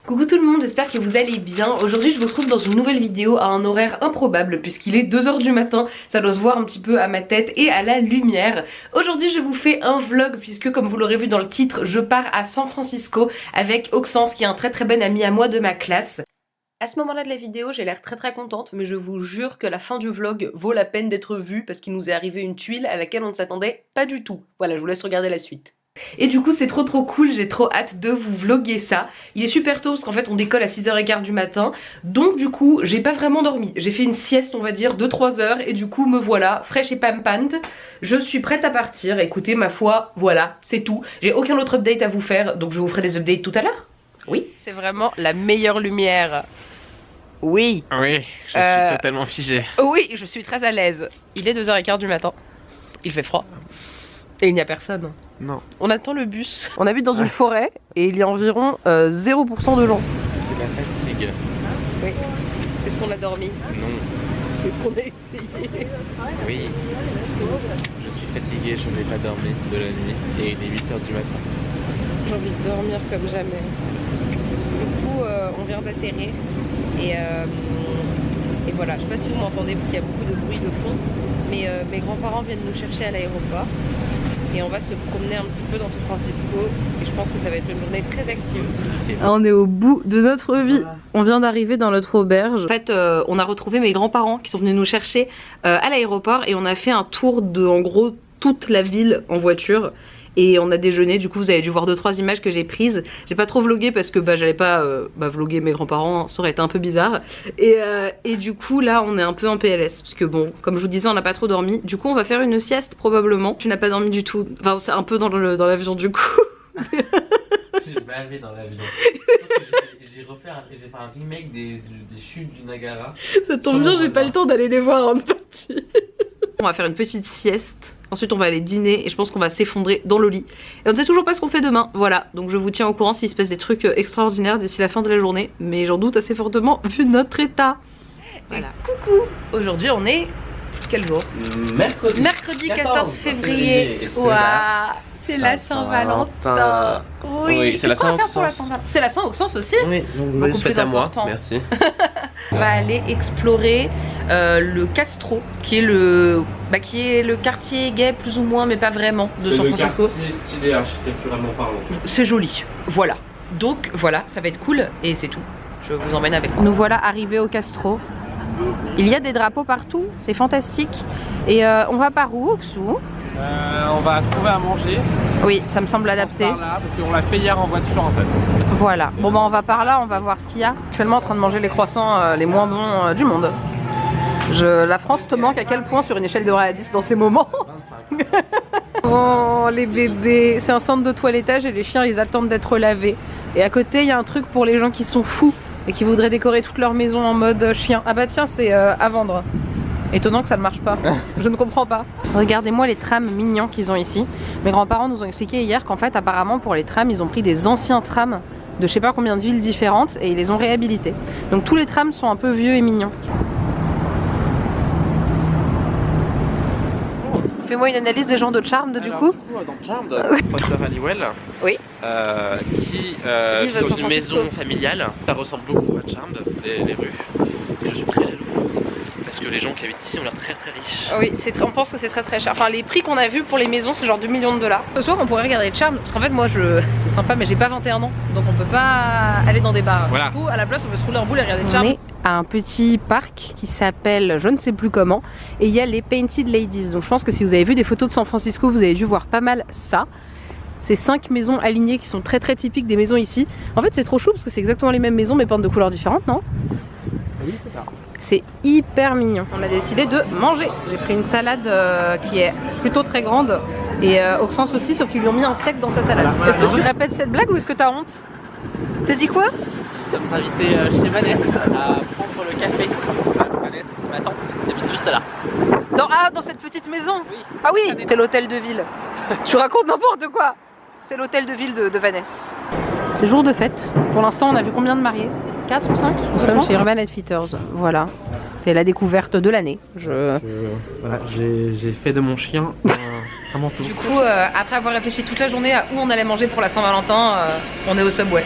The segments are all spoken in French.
Coucou tout le monde, j'espère que vous allez bien. Aujourd'hui je vous retrouve dans une nouvelle vidéo à un horaire improbable puisqu'il est 2 h du matin. Ça doit se voir un petit peu à ma tête et à la lumière. Aujourd'hui je vous fais un vlog puisque comme vous l'aurez vu dans le titre, je pars à San Francisco avec Oxence qui est un très bon ami à moi de ma classe. À ce moment-là de la vidéo, j'ai l'air très contente, mais je vous jure que la fin du vlog vaut la peine d'être vue parce qu'il nous est arrivé une tuile à laquelle on ne s'attendait pas du tout. Voilà, je vous laisse regarder la suite. Et du coup c'est trop cool, j'ai trop hâte de vous vlogger ça. Il est super tôt parce qu'en fait on décolle à 6 h 15 du matin. Donc du coup j'ai pas vraiment dormi. J'ai fait une sieste on va dire de 3 heures et du coup me voilà fraîche et pampante. Je suis prête à partir. Écoutez ma foi, voilà, c'est tout. J'ai aucun autre update à vous faire donc je vous ferai des updates tout à l'heure. Oui, c'est vraiment la meilleure lumière. Oui. Oui, je suis totalement figée. Oui, je suis très à l'aise. Il est 2 h 15 du matin. Il fait froid. Et il n'y a personne. Non. On attend le bus. On habite dans une forêt et il y a environ 0% de gens. C'est la fatigue. Oui. Est-ce qu'on a dormi? Non. Est-ce qu'on a essayé? Oui. Je suis fatiguée, je n'ai pas dormi de la nuit et il est 8 h du matin. J'ai envie de dormir comme jamais. Du coup, on vient d'atterrir et voilà. Je sais pas si vous m'entendez parce qu'il y a beaucoup de bruit de fond, mais mes grands-parents viennent nous chercher à l'aéroport. Et on va se promener un petit peu dans San Francisco et je pense que ça va être une journée très active. On est au bout de notre vie. On vient d'arriver dans notre auberge. En fait on a retrouvé mes grands-parents qui sont venus nous chercher à l'aéroport et on a fait un tour de en gros toute la ville en voiture. Et on a déjeuné, du coup vous avez dû voir 2-3 images que j'ai prises. J'ai pas trop vlogué parce que j'allais pas vloguer mes grands-parents, ça aurait été un peu bizarre. Et du coup là on est un peu en PLS. Parce que bon, comme je vous disais on n'a pas trop dormi. Du coup on va faire une sieste probablement. Tu n'as pas dormi du tout, enfin c'est un peu dans l'avion du coup. J'ai bavé dans l'avion. J'ai fait un remake des chutes du Niagara. Ça tombe bien, j'ai pas le temps d'aller les voir en partie. On va faire une petite sieste. Ensuite on va aller dîner et je pense qu'on va s'effondrer dans le lit. Et on ne sait toujours pas ce qu'on fait demain, voilà. Donc je vous tiens au courant s'il se passe des trucs extraordinaires d'ici la fin de la journée. Mais j'en doute assez fortement vu notre état. Voilà, coucou. Aujourd'hui on est... quel jour? Mercredi 14 février. Waouh, c'est la Saint-Valentin. Oui, c'est la Saint-Oxence. C'est la Saint-Oxence aussi. Oui, donc c'est à moi, merci. On va aller explorer le Castro, qui est le quartier gay plus ou moins, mais pas vraiment, de San Francisco. C'est le quartier stylé architecturalement parlant. C'est joli, voilà. Donc voilà, ça va être cool et c'est tout. Je vous emmène avec moi. Nous voilà arrivés au Castro. Il y a des drapeaux partout, c'est fantastique. Et on va par où, Oxou? On va trouver à manger. Oui, ça me semble adapté. Par là, parce qu'on l'a fait hier en voiture en fait. Voilà, bon on va par là, on va voir ce qu'il y a. Actuellement en train de manger les croissants les moins bons du monde. La France te manque à quel point sur une échelle de 1 à 10 dans ces moments? 25. Oh les bébés, c'est un centre de toilettage et les chiens ils attendent d'être lavés. Et à côté il y a un truc pour les gens qui sont fous et qui voudraient décorer toute leur maison en mode chien. Ah bah tiens, c'est à vendre. Étonnant que ça ne marche pas, je ne comprends pas. Regardez-moi les trams mignons qu'ils ont ici. Mes grands-parents nous ont expliqué hier qu'en fait apparemment pour les trams ils ont pris des anciens trams de je sais pas combien de villes différentes et ils les ont réhabilités. Donc tous les trams sont un peu vieux et mignons. Fais-moi une analyse des gens de Charmed du coup. Dans Charmed, professeur Halliwell, oui. qui vit dans une maison familiale. Ça ressemble beaucoup à Charmed, les rues. Et je suis très jaloux. Parce que les gens qui habitent ici ont l'air très riches. Oui, on pense que c'est très cher. Enfin les prix qu'on a vus pour les maisons c'est genre 2 millions de dollars. Ce soir on pourrait regarder Charmed parce qu'en fait moi c'est sympa mais j'ai pas 21 ans. Donc on peut pas aller dans des bars. Voilà. Du coup à la place on peut se rouler en boule et regarder Charmed. On est à un petit parc qui s'appelle je ne sais plus comment. Et il y a les Painted Ladies. Donc je pense que si vous avez vu des photos de San Francisco vous avez dû voir pas mal ça. Ces 5 maisons alignées qui sont très typiques des maisons ici. En fait c'est trop chou parce que c'est exactement les mêmes maisons mais peintes de couleurs différentes, non? Oui c'est ça. C'est hyper mignon. On a décidé de manger. J'ai pris une salade qui est plutôt très grande et Oxence aussi, sauf qu'ils lui ont mis un steak dans sa salade. Est-ce que tu répètes cette blague ou est-ce que t'as honte? T'as dit quoi? Nous sommes invités chez Vanessa à prendre le café. Vanessa, ma tante, c'est juste là. Dans cette petite maison? Oui. Ah oui, c'est l'hôtel de ville. Tu racontes n'importe quoi. C'est l'hôtel de ville de Vanessa. C'est jour de fête. Pour l'instant, on a vu combien de mariés? 4 ou 5? Nous sommes chez Urban Outfitters. Voilà. C'est la découverte de l'année. Voilà, j'ai fait de mon chien un manteau. Du coup, après avoir réfléchi toute la journée à où on allait manger pour la Saint-Valentin, on est au Subway.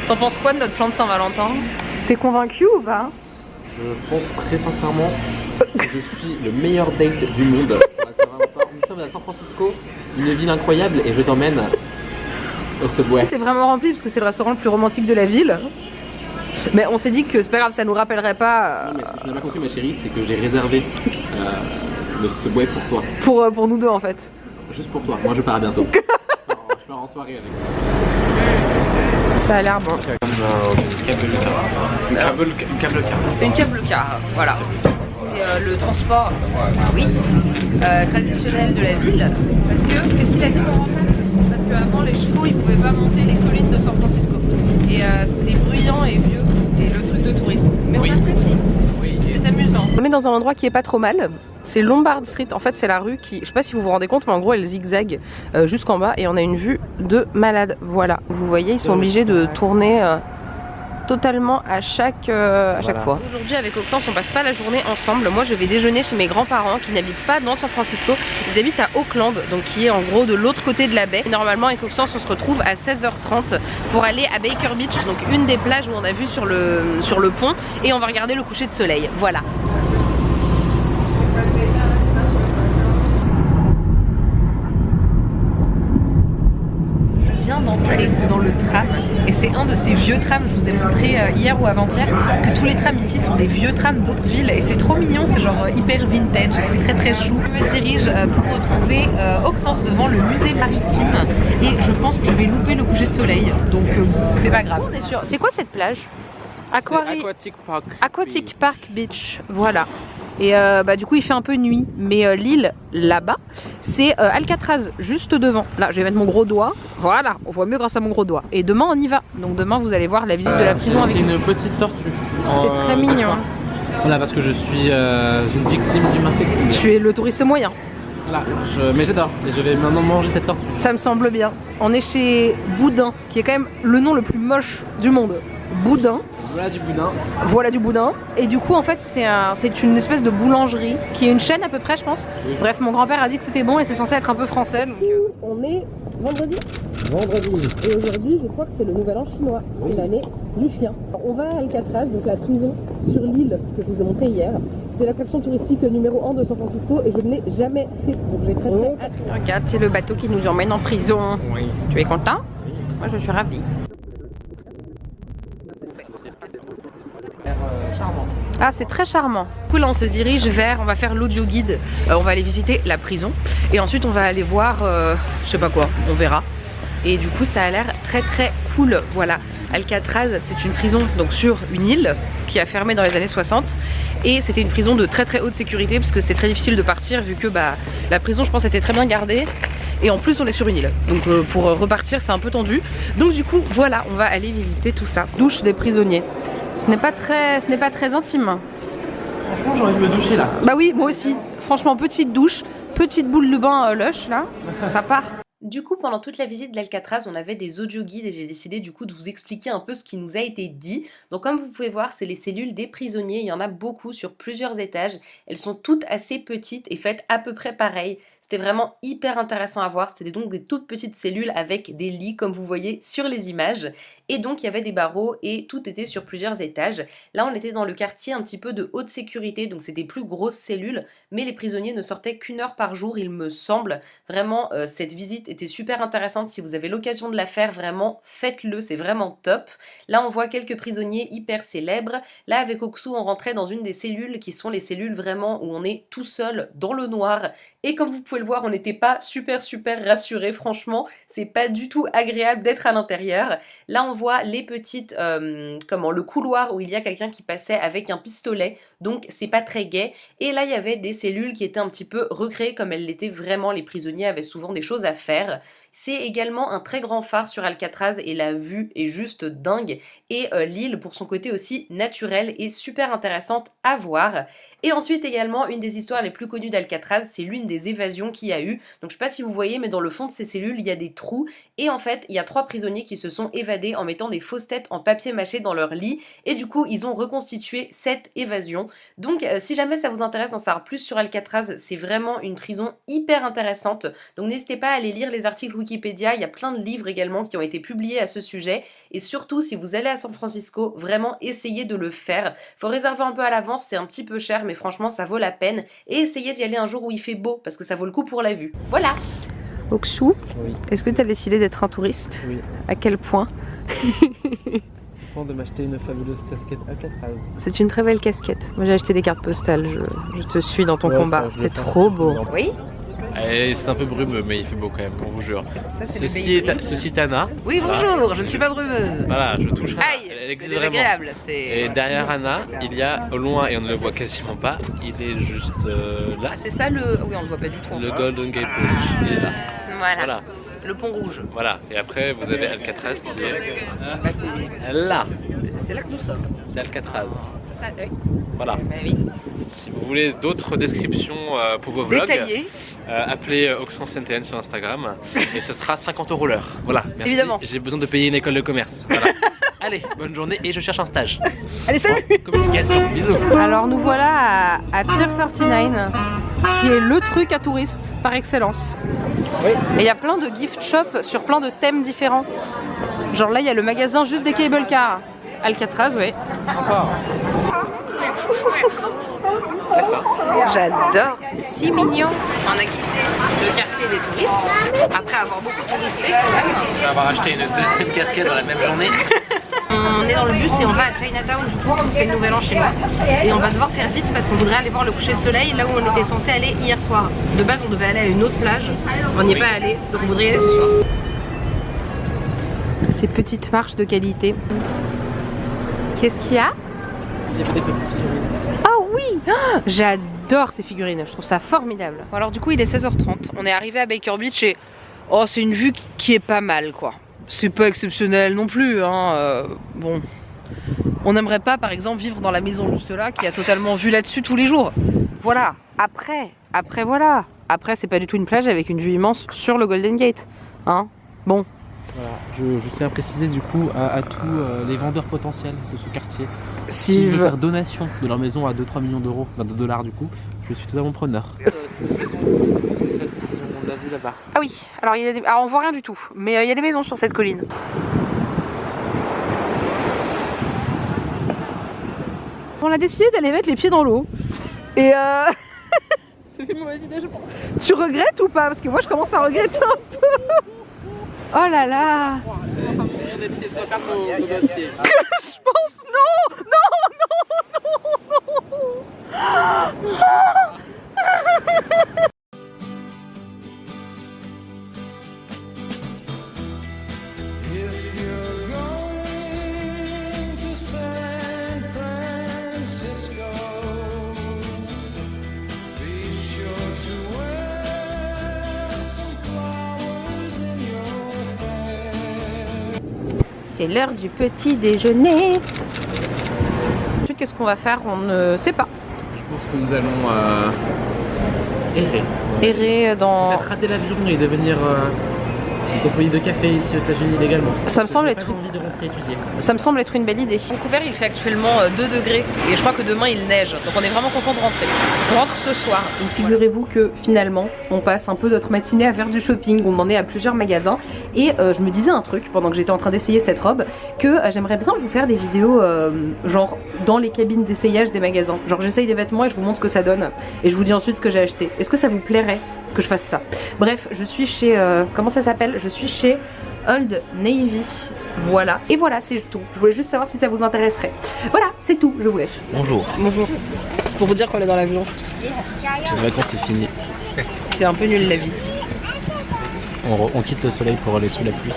T'en penses quoi de notre plan de Saint-Valentin? T'es convaincu ou pas? Je pense très sincèrement que je suis le meilleur date du monde pour la Saint-Valentin. Nous sommes à San Francisco, une ville incroyable, et je t'emmène au Subway. T'es vraiment rempli parce que c'est le restaurant le plus romantique de la ville. Mais on s'est dit que c'est pas grave, ça nous rappellerait pas. Non, mais ce que tu n'as pas compris, ma chérie, c'est que j'ai réservé le Subway pour toi. Pour nous deux en fait. Juste pour toi. Moi je pars bientôt. Je pars en soirée avec toi. Ça a l'air bon. Comme une câble car. Une câble car, voilà. C'est le transport, oui, traditionnel de la ville. Parce que, qu'est-ce qu'il a dit mon grand-père? Parce qu'avant les chevaux ils pouvaient pas monter les collines de San Francisco. Et c'est bruyant et vieux, et le truc de touriste. Mais oui. On apprécie. Oui. C'est amusant. On est dans un endroit qui est pas trop mal. C'est Lombard Street, en fait c'est la rue qui, je sais pas si vous vous rendez compte, mais en gros elle zigzague jusqu'en bas et on a une vue de malade. Voilà, vous voyez, ils sont obligés de tourner totalement à chaque fois. Aujourd'hui avec Auxence on passe pas la journée ensemble. Moi je vais déjeuner chez mes grands-parents qui n'habitent pas dans San Francisco. Ils habitent à Oakland, donc qui est en gros de l'autre côté de la baie. Normalement avec Auxence on se retrouve à 16h30 pour aller à Baker Beach, donc une des plages où on a vu sur le pont, et on va regarder le coucher de soleil. Voilà. D'entrer dans le tram et c'est un de ces vieux trams, je vous ai montré hier ou avant-hier que tous les trams ici sont des vieux trams d'autres villes et c'est trop mignon, c'est genre hyper vintage, c'est très très chou. Je me dirige pour retrouver Auxence devant le musée maritime et je pense que je vais louper le coucher de soleil, donc c'est pas grave. On est sûr. C'est quoi cette plage? Aquatic Park Beach, voilà. Et du coup il fait un peu nuit, mais l'île là-bas c'est Alcatraz juste devant. Là je vais mettre mon gros doigt, voilà, on voit mieux grâce à mon gros doigt. Et demain on y va, donc demain vous allez voir la visite de la prison avec une petite tortue. C'est très mignon. Voilà, parce que je suis une victime du marketing. Tu es le touriste moyen. Là, mais j'adore, et je vais maintenant manger cette tortue. Ça me semble bien. On est chez Boudin, qui est quand même le nom le plus moche du monde. Boudin. Voilà du boudin. Voilà du boudin. Et du coup, en fait, c'est une espèce de boulangerie qui est une chaîne à peu près, je pense. Oui. Bref, mon grand-père a dit que c'était bon et c'est censé être un peu français. Donc, on est vendredi. Et aujourd'hui, je crois que c'est le nouvel an chinois. Oui. C'est l'année du chien. On va à Alcatraz, donc la prison sur l'île que je vous ai montré hier. C'est l'attraction touristique numéro 1 de San Francisco et je ne l'ai jamais fait. Donc j'ai très hâte. Regarde, c'est le bateau qui nous emmène en prison. Oui. Tu es content? Oui. Moi, je suis ravie. Ah, c'est très charmant. Du coup là on se dirige vers, on va faire l'audio guide, on va aller visiter la prison et ensuite on va aller voir, je sais pas quoi, on verra. Et du coup ça a l'air très très cool. Voilà, Alcatraz c'est une prison donc sur une île qui a fermé dans les années 60 et c'était une prison de très très haute sécurité parce que c'était très difficile de partir vu que la prison je pense était très bien gardée. Et en plus on est sur une île, donc pour repartir c'est un peu tendu. Donc du coup voilà, on va aller visiter tout ça. Douche des prisonniers. Ce n'est pas très intime. Franchement j'ai envie de me doucher là. Bah oui, moi aussi. Franchement, petite douche, petite boule de bain lush là, ça part. Du coup, pendant toute la visite de l'Alcatraz, on avait des audio guides et j'ai décidé du coup de vous expliquer un peu ce qui nous a été dit. Donc comme vous pouvez voir, c'est les cellules des prisonniers, il y en a beaucoup sur plusieurs étages. Elles sont toutes assez petites et faites à peu près pareil. C'était vraiment hyper intéressant à voir, c'était donc des toutes petites cellules avec des lits comme vous voyez sur les images. Et donc il y avait des barreaux et tout était sur plusieurs étages. Là on était dans le quartier un petit peu de haute sécurité, donc c'est des plus grosses cellules, mais les prisonniers ne sortaient qu'1 heure par jour il me semble. Vraiment cette visite était super intéressante, si vous avez l'occasion de la faire vraiment faites-le, c'est vraiment top. Là on voit quelques prisonniers hyper célèbres. Là avec Oxu on rentrait dans une des cellules qui sont les cellules vraiment où on est tout seul dans le noir. Et comme vous pouvez le voir, on n'était pas super rassurés, franchement, c'est pas du tout agréable d'être à l'intérieur. Là, on voit les petites, le couloir où il y a quelqu'un qui passait avec un pistolet, donc c'est pas très gai. Et là, il y avait des cellules qui étaient un petit peu recréées comme elles l'étaient vraiment, les prisonniers avaient souvent des choses à faire. C'est également un très grand phare sur Alcatraz et la vue est juste dingue. Et l'île, pour son côté aussi naturel, est super intéressante à voir. Et ensuite également, une des histoires les plus connues d'Alcatraz, c'est l'une des évasions qu'il y a eu. Donc je sais pas si vous voyez, mais dans le fond de ces cellules, il y a des trous. Et en fait, il y a 3 prisonniers qui se sont évadés en mettant des fausses têtes en papier mâché dans leur lit. Et du coup, ils ont reconstitué cette évasion. Donc si jamais ça vous intéresse d'en savoir plus sur Alcatraz, c'est vraiment une prison hyper intéressante. Donc n'hésitez pas à aller lire les articles Wikipédia, il y a plein de livres également qui ont été publiés à ce sujet. Et surtout, si vous allez à San Francisco, vraiment essayez de le faire. Faut réserver un peu à l'avance, c'est un petit peu cher, mais franchement ça vaut la peine. Et essayez d'y aller un jour où il fait beau, parce que ça vaut le coup pour la vue. Voilà. Oksou, Oui. est-ce que tu as décidé d'être un touriste? Oui. À quel point? De m'acheter une fabuleuse casquette Alcatraz. C'est une très belle casquette. Moi j'ai acheté des cartes postales, je te suis dans ton combat. Enfin, C'est trop beau. Oui. C'est un peu brumeux, mais il fait beau quand même, on vous jure. Ça, Ceci est Anna. Oui, bonjour, Voilà. je ne suis pas brumeuse. Voilà, je touche Anna. Aïe, Elle c'est existe vraiment. désagréable. Et derrière Anna, il y a au loin, et on ne le voit quasiment pas, il est juste là. Ah, c'est ça le. Oui, on le voit pas du tout. Le Golden Gate Bridge, il est là. Voilà. Le pont rouge. Voilà. Et après, vous avez Alcatraz qui est Bah, là. c'est là que nous sommes. C'est Alcatraz. Ça, oui. Voilà. Bah, oui. Si vous voulez d'autres descriptions pour vos vlogs, Détaillé. appelez Oxfam CNTN sur Instagram et ce sera 50 € l'heure. Voilà, merci. Évidemment. J'ai besoin de payer une école de commerce. Voilà. Allez, bonne journée et je cherche un stage. Allez, salut. Communication, bisous. Alors nous voilà à Pier 39, qui est le truc à touristes par excellence. Oui. Et il y a plein de gift shops sur plein de thèmes différents. Genre là, il y a le magasin juste des cable cars. Alcatraz, oui. Encore. J'adore, c'est si mignon. On a quitté le quartier des touristes, après avoir beaucoup touristé. On va avoir acheté une deuxième casquette dans la même journée. On est dans le bus et on va à Chinatown du coup, comme c'est le nouvel an chez moi. Et on va devoir faire vite parce qu'on voudrait aller voir le coucher de soleil là où on était censé aller hier soir. De base on devait aller à une autre plage, on n'y est pas allé, donc on voudrait y aller ce soir. Ces petites marches de qualité. Qu'est-ce qu'il y a? Il y avait des petites figurines. Oh oui, oh, j'adore ces figurines, je trouve ça formidable. Bon, alors du coup il est 16h30, on est arrivé à Baker Beach et oh c'est une vue qui est pas mal quoi. C'est pas exceptionnel non plus hein. Bon, on n'aimerait pas par exemple vivre dans la maison juste là qui a totalement vue là-dessus tous les jours. Voilà, après voilà. Après c'est pas du tout une plage avec une vue immense sur le Golden Gate hein. Bon. Voilà, je tiens à préciser du coup à tous les vendeurs potentiels de ce quartier. S'ils veulent faire donation de leur maison à 2-3 millions d'euros, enfin de dollars du coup, je suis totalement preneur. C'est celle qu'on a vue là-bas. Ah oui, alors, alors on voit rien du tout, mais il y a des maisons sur cette colline. On a décidé d'aller mettre les pieds dans l'eau. Et c'est une mauvaise idée je pense. Tu regrettes ou pas? Parce que moi je commence à regretter un peu. Oh là là. Je pense non. C'est l'heure du petit déjeuner. Ensuite, qu'est-ce qu'on va faire? On ne sait pas. Je pense que nous allons errer. Errer dans... Peut-être rater l'avion et devenir des employés de café ici aux États-Unis légalement. Ça me semble J'ai être... pas envie de rentrer étudier. Ça me semble être une belle idée. Vancouver il fait actuellement 2 degrés et je crois que demain il neige, donc on est vraiment content de rentrer. On rentre ce soir. Donc figurez-vous que finalement on passe un peu notre matinée à faire du shopping, on en est à plusieurs magasins et je me disais un truc pendant que j'étais en train d'essayer cette robe, que j'aimerais bien vous faire des vidéos genre dans les cabines d'essayage des magasins. Genre j'essaye des vêtements et je vous montre ce que ça donne et je vous dis ensuite ce que j'ai acheté. Est-ce que ça vous plairait que je fasse ça? Bref, je suis chez... comment ça s'appelle? Je suis chez Old Navy. Voilà, et voilà, c'est tout. Je voulais juste savoir si ça vous intéresserait. Voilà, c'est tout, je vous laisse. Bonjour. Bonjour. C'est pour vous dire qu'on est dans l'avion. Les vacances c'est fini. C'est un peu nul la vie. On quitte le soleil pour aller sous la pluie.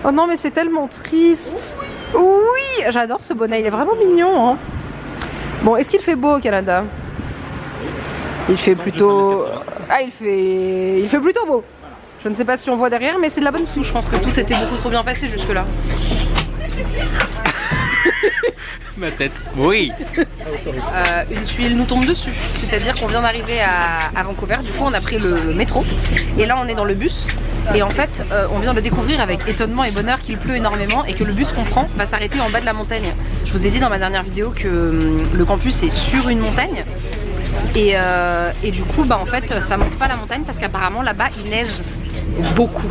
Oh non, mais c'est tellement triste. Oui, j'adore ce bonnet, il est vraiment mignon. Hein. Bon, est-ce qu'il fait beau au Canada? Il fait plutôt... Ah, il fait plutôt beau. Je ne sais pas si on voit derrière, mais c'est de la bonne souche. Je pense que tout s'était beaucoup trop bien passé jusque-là. Ma tête. Oui. Une tuile nous tombe dessus. C'est-à-dire qu'on vient d'arriver à Vancouver. Du coup, on a pris le métro. Et là, on est dans le bus. Et en fait, on vient de découvrir avec étonnement et bonheur qu'il pleut énormément et que le bus qu'on prend va s'arrêter en bas de la montagne. Je vous ai dit dans ma dernière vidéo que le campus est sur une montagne. Et du coup, bah en fait, ça monte pas la montagne parce qu'apparemment là-bas il neige. beaucoup.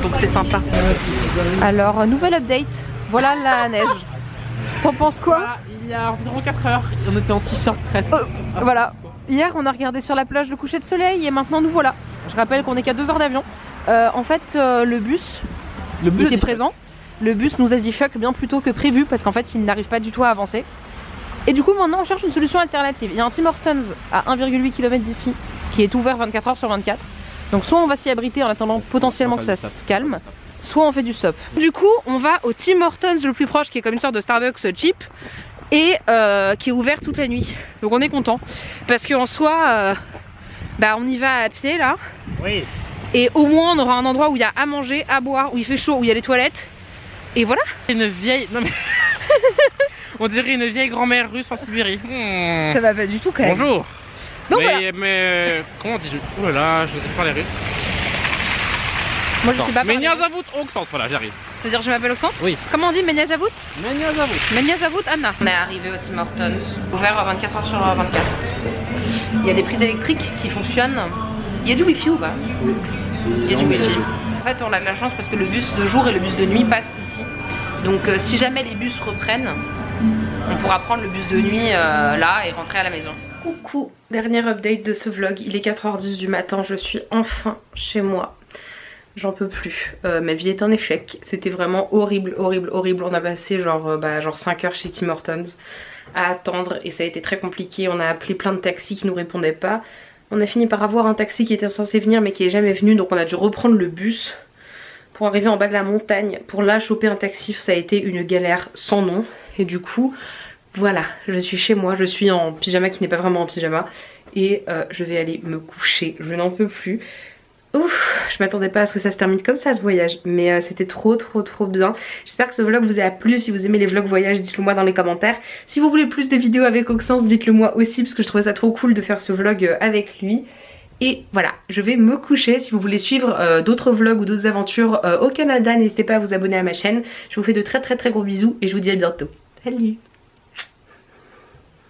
Donc c'est sympa. Alors, nouvelle update. Voilà la neige. T'en penses quoi? Il y a environ 4 heures, on était en t-shirt presque. Voilà. Hier, on a regardé sur la plage le coucher de soleil et maintenant nous voilà. Je rappelle qu'on est qu'à 2 heures d'avion. En fait, le bus est présent. Le bus nous a dit fuck bien plus tôt que prévu parce qu'en fait, il n'arrive pas du tout à avancer. Et du coup, maintenant, on cherche une solution alternative. Il y a un Tim Hortons à 1,8 km d'ici qui est ouvert 24 heures sur 24. Donc, soit on va s'y abriter en attendant potentiellement que ça se calme, soit on fait du SUP. Du coup, on va au Tim Hortons le plus proche qui est comme une sorte de Starbucks cheap et qui est ouvert toute la nuit. Donc, on est content parce qu'en soi, on y va à pied là. Oui. Et au moins, on aura un endroit où il y a à manger, à boire, où il fait chaud, où il y a les toilettes. Et voilà. Une vieille. Non mais. On dirait une vieille grand-mère russe en Sibérie. Ça va pas du tout quand même. Bonjour. Donc mais comment dis-je? Oh là là, je sais pas les russes. Moi je sais pas. Menyazavut Oxens, voilà, j'arrive. C'est-à-dire je m'appelle Oxens? Oui. Comment on dit Menyazavut? Menyazavut. Menyazavut Anna. On est arrivé au Tim Hortons, ouvert 24 heures sur 24. Il y a des prises électriques qui fonctionnent. Il y a du wifi ou pas? Oui. Il y a du wifi. En fait on a de la chance parce que le bus de jour et le bus de nuit passent ici. Donc si jamais les bus reprennent, on pourra prendre le bus de nuit là et rentrer à la maison. Coucou, dernière update de ce vlog, il est 4h10 du matin, je suis enfin chez moi. J'en peux plus, ma vie est un échec, c'était vraiment horrible, horrible, horrible. On a passé genre 5 heures chez Tim Hortons à attendre et ça a été très compliqué. On a appelé plein de taxis qui nous répondaient pas. On a fini par avoir un taxi qui était censé venir mais qui est jamais venu, donc on a dû reprendre le bus pour arriver en bas de la montagne. Pour là choper un taxi, ça a été une galère sans nom. Et du coup, voilà, je suis chez moi, je suis en pyjama qui n'est pas vraiment en pyjama. Et je vais aller me coucher, je n'en peux plus. Ouf, je m'attendais pas à ce que ça se termine comme ça ce voyage, mais c'était trop bien. J'espère que ce vlog vous a plu. Si vous aimez les vlogs voyage, dites-le moi dans les commentaires. Si vous voulez plus de vidéos avec Oxens, dites-le moi aussi parce que je trouvais ça trop cool de faire ce vlog avec lui. Et voilà, je vais me coucher. Si vous voulez suivre d'autres vlogs ou d'autres aventures au Canada, n'hésitez pas à vous abonner à ma chaîne. Je vous fais de très gros bisous et je vous dis à bientôt. Salut!